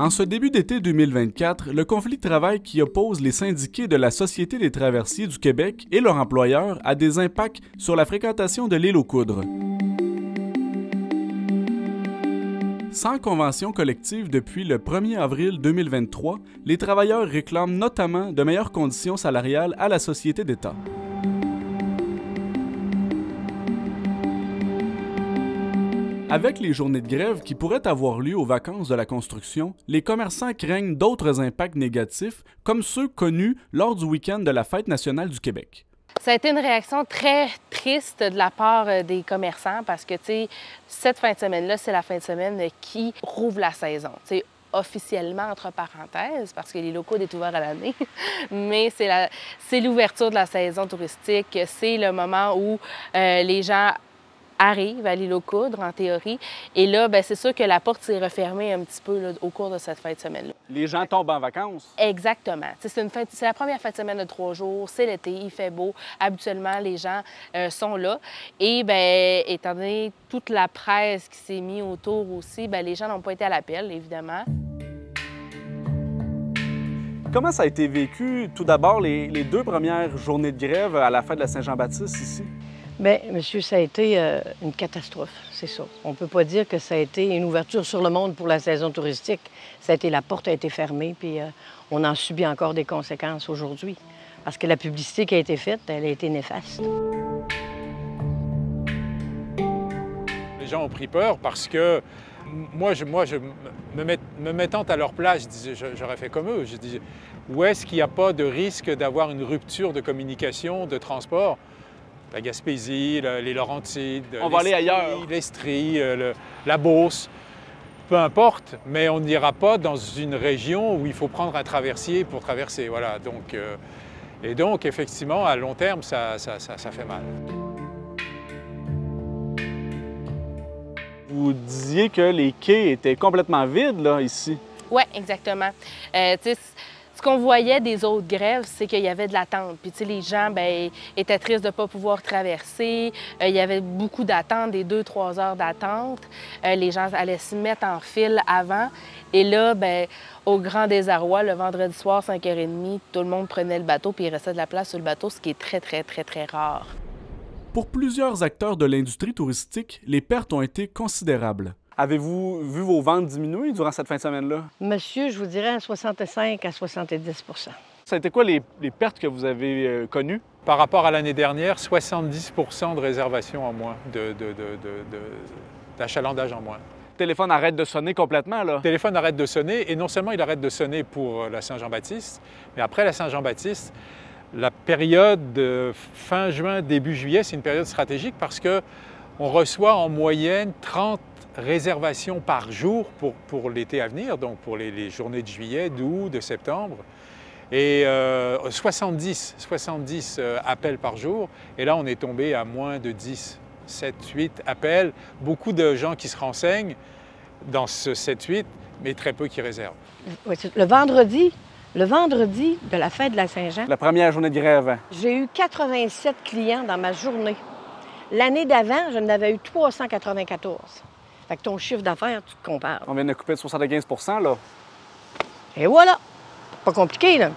En ce début d'été 2024, le conflit de travail qui oppose les syndiqués de la Société des traversiers du Québec et leurs employeurs a des impacts sur la fréquentation de l'île aux Coudres. Sans convention collective depuis le 1er avril 2023, les travailleurs réclament notamment de meilleures conditions salariales à la Société d'État. Avec les journées de grève qui pourraient avoir lieu aux vacances de la construction, les commerçants craignent d'autres impacts négatifs, comme ceux connus lors du week-end de la Fête nationale du Québec. Ça a été une réaction très triste de la part des commerçants parce que, tu sais, cette fin de semaine-là, c'est la fin de semaine qui rouvre la saison. Tu sais, officiellement, entre parenthèses, parce que les locaux sont ouverts à l'année, mais c'est l'ouverture de la saison touristique. C'est le moment où les gens arrivent à l'île aux Coudres, en théorie. Et là, bien, c'est sûr que la porte s'est refermée un petit peu là, au cours de cette fin de semaine-là. Les gens tombent en vacances? Exactement. C'est la première fin de semaine de 3 jours, c'est l'été, il fait beau. Habituellement, les gens sont là. Et bien, étant donné toute la presse qui s'est mise autour aussi, bien, les gens n'ont pas été à l'appel, évidemment. Comment ça a été vécu, tout d'abord, les 2 premières journées de grève à la fête de la Saint-Jean-Baptiste ici? Bien, monsieur, ça a été une catastrophe, c'est ça. On ne peut pas dire que ça a été une ouverture sur le monde pour la saison touristique. La porte a été fermée, puis on en subit encore des conséquences aujourd'hui. Parce que la publicité qui a été faite, elle a été néfaste. Les gens ont pris peur parce que moi, me mettant à leur place, j'aurais fait comme eux. Je dis, où est-ce qu'il n'y a pas de risque d'avoir une rupture de communication, de transport? La Gaspésie, les Laurentides, on va aller ailleurs. l'Estrie, la Beauce, peu importe, mais on n'ira pas dans une région où il faut prendre un traversier pour traverser. Voilà. Donc, effectivement, à long terme, ça fait mal. Vous disiez que les quais étaient complètement vides, là, ici. Oui, exactement. Ce qu'on voyait des autres grèves, c'est qu'il y avait de l'attente. Puis, tu sais, les gens, bien, étaient tristes de ne pas pouvoir traverser. Il y avait beaucoup d'attente, des 2-3 heures d'attente. Les gens allaient se mettre en file avant. Et là, bien, au grand désarroi, le vendredi soir, 5h30, tout le monde prenait le bateau puis il restait de la place sur le bateau, ce qui est très, très, très, très rare. Pour plusieurs acteurs de l'industrie touristique, les pertes ont été considérables. Avez-vous vu vos ventes diminuer durant cette fin de semaine-là? Monsieur, je vous dirais 65 à 70 % Ça a été quoi les pertes que vous avez connues? Par rapport à l'année dernière, 70 % de réservations en moins, d'achalandage en moins. Le téléphone arrête de sonner complètement, là? Le téléphone arrête de sonner, et non seulement il arrête de sonner pour la Saint-Jean-Baptiste, mais après la Saint-Jean-Baptiste, la période de fin juin, début juillet, c'est une période stratégique parce qu'on reçoit en moyenne 30 réservations par jour pour l'été à venir, donc pour les journées de juillet, d'août, de septembre, et 70 appels par jour. Et là, on est tombé à moins de 10, 7, 8 appels. Beaucoup de gens qui se renseignent dans ce 7, 8, mais très peu qui réservent. Oui, le vendredi de la fête de la Saint-Jean, La première journée de grève. j'ai eu 87 clients dans ma journée. L'année d'avant, j'en avais eu 394. Fait que ton chiffre d'affaires, tu te compares. On vient de couper de 75 %, là. Et voilà! Pas compliqué, là.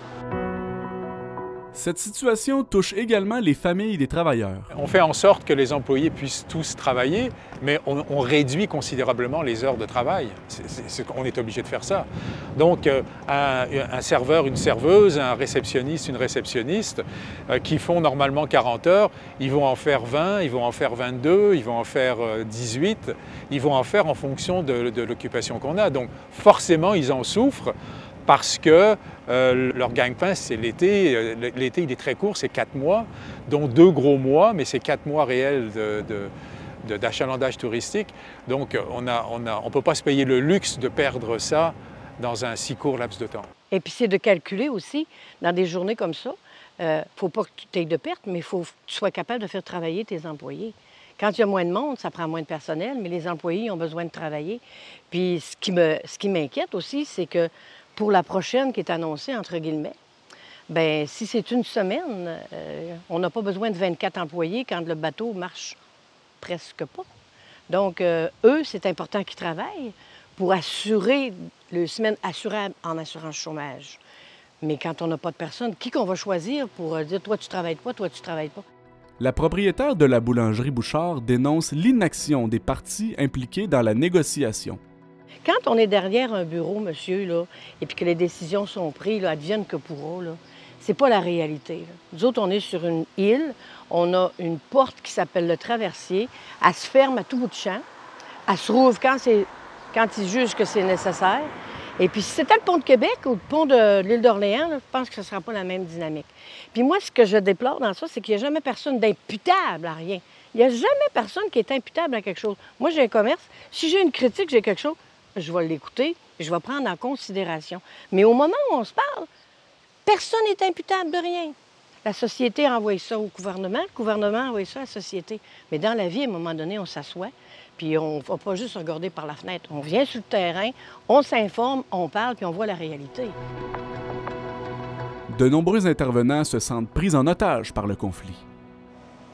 Cette situation touche également les familles des travailleurs. On fait en sorte que les employés puissent tous travailler, mais on réduit considérablement les heures de travail. On est obligé de faire ça. Donc, un serveur, une serveuse, un réceptionniste, une réceptionniste, qui font normalement 40 heures, ils vont en faire 20, ils vont en faire 22, ils vont en faire 18, ils vont en faire en fonction de l'occupation qu'on a. Donc, forcément, ils en souffrent. Parce que leur gagne-pain, c'est l'été. L'été, il est très court, c'est 4 mois, dont 2 gros mois, mais c'est 4 mois réels d'achalandage touristique. Donc, on ne peut pas se payer le luxe de perdre ça dans un si court laps de temps. Et puis, c'est de calculer aussi, dans des journées comme ça, il ne faut pas que tu aies de pertes, mais il faut que tu sois capable de faire travailler tes employés. Quand il y a moins de monde, ça prend moins de personnel, mais les employés ont besoin de travailler. Puis, ce qui m'inquiète aussi, c'est que pour la prochaine qui est annoncée, entre guillemets, bien, si c'est une semaine, on n'a pas besoin de 24 employés quand le bateau marche presque pas. Donc, eux, c'est important qu'ils travaillent pour assurer le semaine assurable en assurance chômage. Mais quand on n'a pas de personne, qui qu'on va choisir pour dire « toi, tu travailles pas, toi, tu travailles pas ». La propriétaire de la boulangerie Bouchard dénonce l'inaction des parties impliquées dans la négociation. Quand on est derrière un bureau, monsieur, là, et puis que les décisions sont prises, là, advienne que pourra, là, c'est pas la réalité. Là. Nous autres, on est sur une île, on a une porte qui s'appelle le traversier, elle se ferme à tout bout de champ, elle se rouvre quand ils jugent que c'est nécessaire. Et puis, si c'était le pont de Québec ou le pont de l'île d'Orléans, je pense que ce ne sera pas la même dynamique. Puis moi, ce que je déplore dans ça, c'est qu'il n'y a jamais personne d'imputable à rien. Il n'y a jamais personne qui est imputable à quelque chose. Moi, j'ai un commerce. Si j'ai une critique, j'ai quelque chose, je vais l'écouter et je vais prendre en considération. Mais au moment où on se parle, personne n'est imputable de rien. La société envoie ça au gouvernement, le gouvernement envoie ça à la société. Mais dans la vie, à un moment donné, on s'assoit. Puis on ne va pas juste regarder par la fenêtre. On vient sur le terrain, on s'informe, on parle, puis on voit la réalité. De nombreux intervenants se sentent pris en otage par le conflit.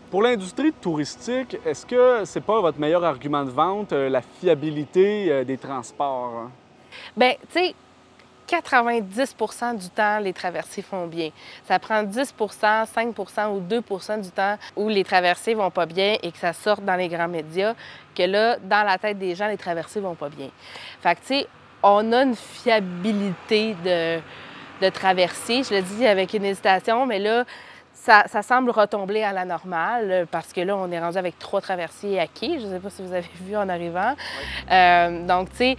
Pour l'industrie touristique, est-ce que c'est pas votre meilleur argument de vente, la fiabilité des transports? Bien, tu sais, 90 du temps, les traversées font bien. Ça prend 10 5 ou 2 du temps où les traversées vont pas bien et que ça sorte dans les grands médias, que là, dans la tête des gens, les traversées vont pas bien. Fait que, tu sais, on a une fiabilité de traversée. Je le dis avec une hésitation, mais là, ça semble retomber à la normale parce que là, on est rendu avec 3 traversiers à quai. Je ne sais pas si vous avez vu en arrivant. Donc, tu sais,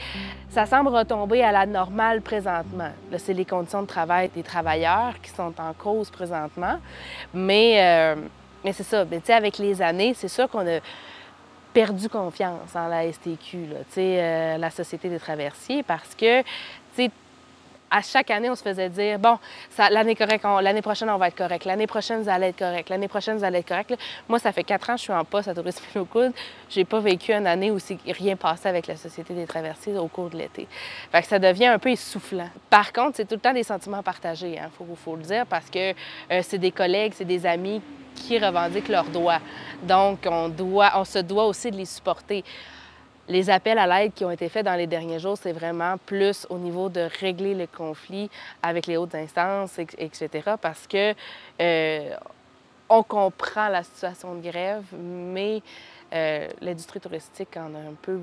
ça semble retomber à la normale présentement. Là, c'est les conditions de travail des travailleurs qui sont en cause présentement. Mais c'est ça. Mais tu sais, avec les années, c'est sûr qu'on a perdu confiance en la STQ, là, tu sais, la Société des traversiers, parce que, tu sais, à chaque année, on se faisait dire, bon, l'année prochaine, on va être correct. L'année prochaine, vous allez être correct. L'année prochaine, vous allez être correct. Là, moi, ça fait 4 ans que je suis en poste à Tourisme Île-aux-Coudes. J'ai pas vécu une année où rien passait avec la Société des traversiers au cours de l'été. Fait que ça devient un peu essoufflant. Par contre, c'est tout le temps des sentiments partagés, hein, faut le dire, parce que c'est des collègues, c'est des amis qui revendiquent leurs droits. Donc, on se doit aussi de les supporter. Les appels à l'aide qui ont été faits dans les derniers jours, c'est vraiment plus au niveau de régler le conflit avec les hautes instances, etc., parce que on comprend la situation de grève, mais l'industrie touristique en a un peu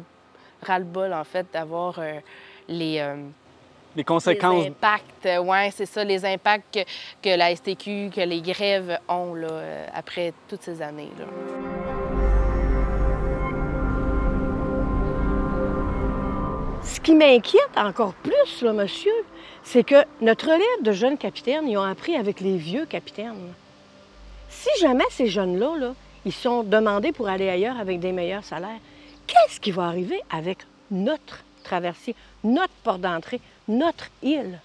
ras-le-bol, en fait, d'avoir les conséquences. Les impacts, oui, c'est ça, les impacts que la STQ, que les grèves ont là, après toutes ces années, là. Ce qui m'inquiète encore plus, là, monsieur, c'est que notre relève de jeunes capitaines, ils ont appris avec les vieux capitaines. Si jamais ces jeunes-là, là, ils sont demandés pour aller ailleurs avec des meilleurs salaires, qu'est-ce qui va arriver avec notre traversier, notre port d'entrée, notre île?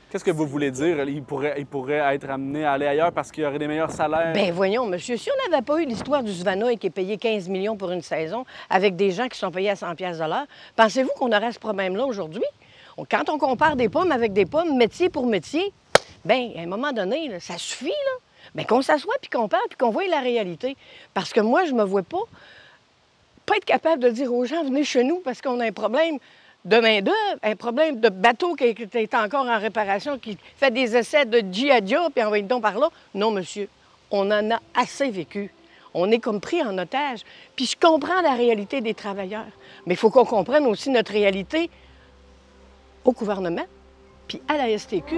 Qu'est-ce que vous voulez dire? Il pourrait être amené à aller ailleurs parce qu'il y aurait des meilleurs salaires? Bien, voyons, monsieur, si on n'avait pas eu l'histoire du Svanoy qui est payé 15 millions pour une saison avec des gens qui sont payés à 100 pièces de l'heure, pensez-vous qu'on aurait ce problème-là aujourd'hui? Quand on compare des pommes avec des pommes, métier pour métier, bien, à un moment donné, là, ça suffit, là. Bien, qu'on s'assoie puis qu'on parle puis qu'on voie la réalité. Parce que moi, je me vois pas être capable de dire aux gens, venez chez nous parce qu'on a un problème de main-d'œuvre, un problème de bateau qui est encore en réparation, qui fait des essais de G.I. puis envoie donc par là. Non, monsieur, on en a assez vécu. On est comme pris en otage. Puis je comprends la réalité des travailleurs, mais il faut qu'on comprenne aussi notre réalité au gouvernement puis à la STQ.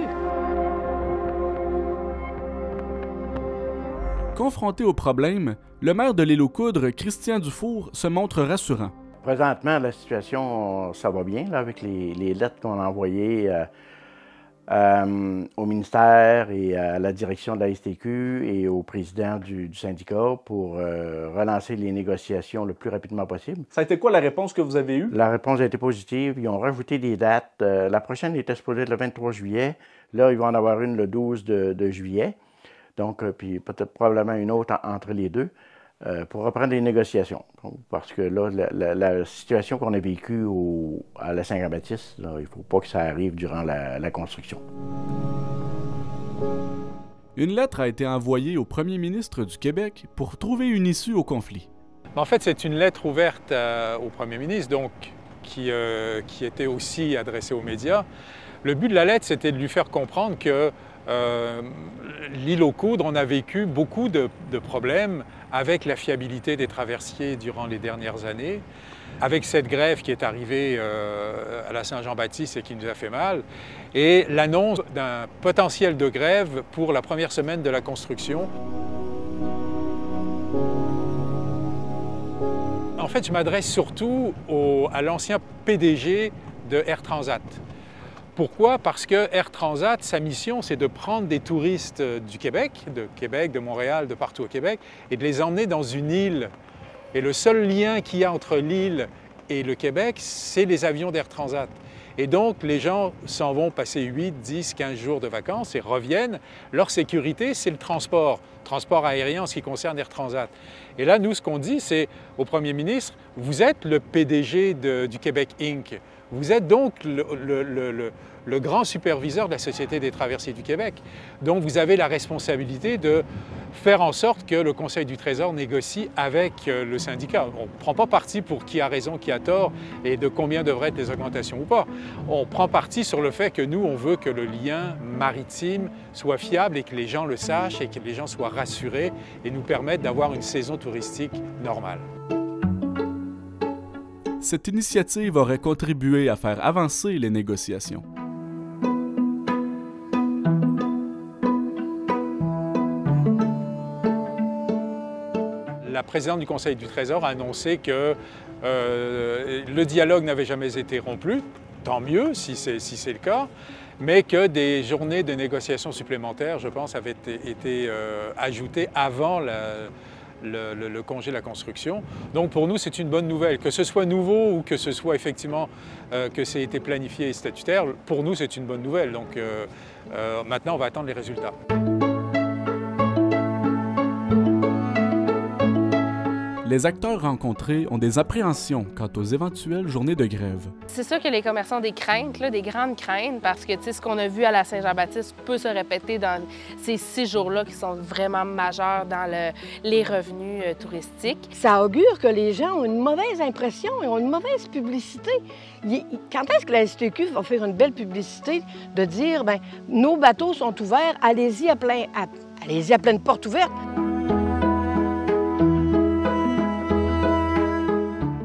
Confronté au problème, le maire de l'Île-aux-Coudres, Christian Dufour, se montre rassurant. Présentement, la situation, ça va bien là, avec les lettres qu'on a envoyées au ministère et à la direction de la STQ et au président du syndicat pour relancer les négociations le plus rapidement possible. Ça a été quoi la réponse que vous avez eue? La réponse a été positive. Ils ont rajouté des dates. La prochaine était supposée être le 23 juillet. Là, ils vont en avoir une le 12 de juillet. Donc, puis peut-être probablement une autre entre les deux. Pour reprendre les négociations. Parce que là, la situation qu'on a vécue à la Saint-Jean-Baptiste, là, il ne faut pas que ça arrive durant la construction. Une lettre a été envoyée au premier ministre du Québec pour trouver une issue au conflit. En fait, c'est une lettre ouverte au premier ministre, donc qui était aussi adressée aux médias. Le but de la lettre, c'était de lui faire comprendre que l'île aux Coudres, on a vécu beaucoup de problèmes avec la fiabilité des traversiers durant les dernières années, avec cette grève qui est arrivée à la Saint-Jean-Baptiste et qui nous a fait mal, et l'annonce d'un potentiel de grève pour la première semaine de la construction. En fait, je m'adresse surtout à l'ancien PDG de Air Transat. Pourquoi? Parce que Air Transat, sa mission, c'est de prendre des touristes du Québec, de Montréal, de partout au Québec, et de les emmener dans une île. Et le seul lien qu'il y a entre l'île et le Québec, c'est les avions d'Air Transat. Et donc, les gens s'en vont passer 8, 10, 15 jours de vacances et reviennent. Leur sécurité, c'est le transport aérien en ce qui concerne Air Transat. Et là, nous, ce qu'on dit, c'est au Premier ministre, vous êtes le PDG du Québec Inc. Vous êtes donc le grand superviseur de la Société des traversiers du Québec. Donc, vous avez la responsabilité de faire en sorte que le Conseil du Trésor négocie avec le syndicat. On ne prend pas parti pour qui a raison, qui a tort et de combien devraient être les augmentations ou pas. On prend parti sur le fait que nous, on veut que le lien maritime soit fiable et que les gens le sachent et que les gens soient rassurés et nous permettent d'avoir une saison touristique normale. Cette initiative aurait contribué à faire avancer les négociations. La présidente du Conseil du Trésor a annoncé que le dialogue n'avait jamais été rompu, tant mieux si c'est le cas, mais que des journées de négociations supplémentaires, je pense, avaient été ajoutées avant le congé de la construction. Donc pour nous, c'est une bonne nouvelle. Que ce soit nouveau ou que ce soit effectivement que c'est été planifié et statutaire, pour nous, c'est une bonne nouvelle. Donc maintenant, on va attendre les résultats. Les acteurs rencontrés ont des appréhensions quant aux éventuelles journées de grève. C'est sûr que les commerçants ont des craintes, là, des grandes craintes, parce que ce qu'on a vu à la Saint-Jean-Baptiste peut se répéter dans ces 6 jours-là qui sont vraiment majeurs dans les revenus touristiques. Ça augure que les gens ont une mauvaise impression et ont une mauvaise publicité. Quand est-ce que la STQ va faire une belle publicité de dire, bien, nos bateaux sont ouverts, allez-y à pleine porte ouverte?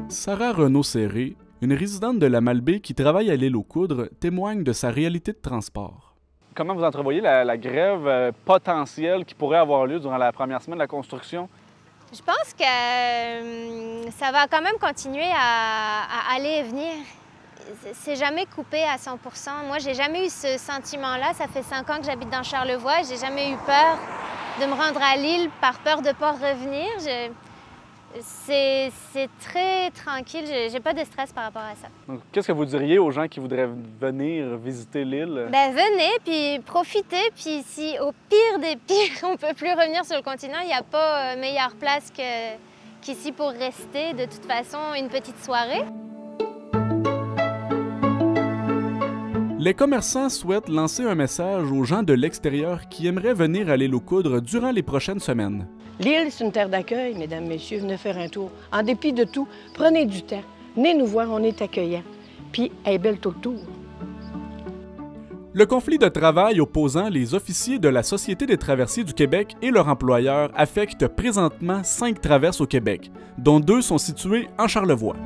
Sarah Renaud-Serré, une résidente de la Malbaie qui travaille à l'île aux Coudres, témoigne de sa réalité de transport. Comment vous entrevoyez la grève potentielle qui pourrait avoir lieu durant la première semaine de la construction? Je pense que ça va quand même continuer à aller et venir. C'est jamais coupé à 100 %. Moi, j'ai jamais eu ce sentiment-là. Ça fait 5 ans que j'habite dans Charlevoix. J'ai jamais eu peur de me rendre à l'île par peur de ne pas revenir. C'est très tranquille, j'ai pas de stress par rapport à ça. Qu'est-ce que vous diriez aux gens qui voudraient venir visiter l'île? Bien, venez, puis profitez, puis si au pire des pires, on peut plus revenir sur le continent, il n'y a pas meilleure place qu'ici pour rester. De toute façon, une petite soirée. Les commerçants souhaitent lancer un message aux gens de l'extérieur qui aimeraient venir à l'île aux Coudres durant les prochaines semaines. L'île, c'est une terre d'accueil, mesdames, messieurs. Venez faire un tour. En dépit de tout, prenez du temps. Venez nous voir, on est accueillants. Puis, elle est belle tout le tour. Le conflit de travail opposant les officiers de la Société des traversiers du Québec et leur employeur affecte présentement 5 traverses au Québec, dont 2 sont situées en Charlevoix.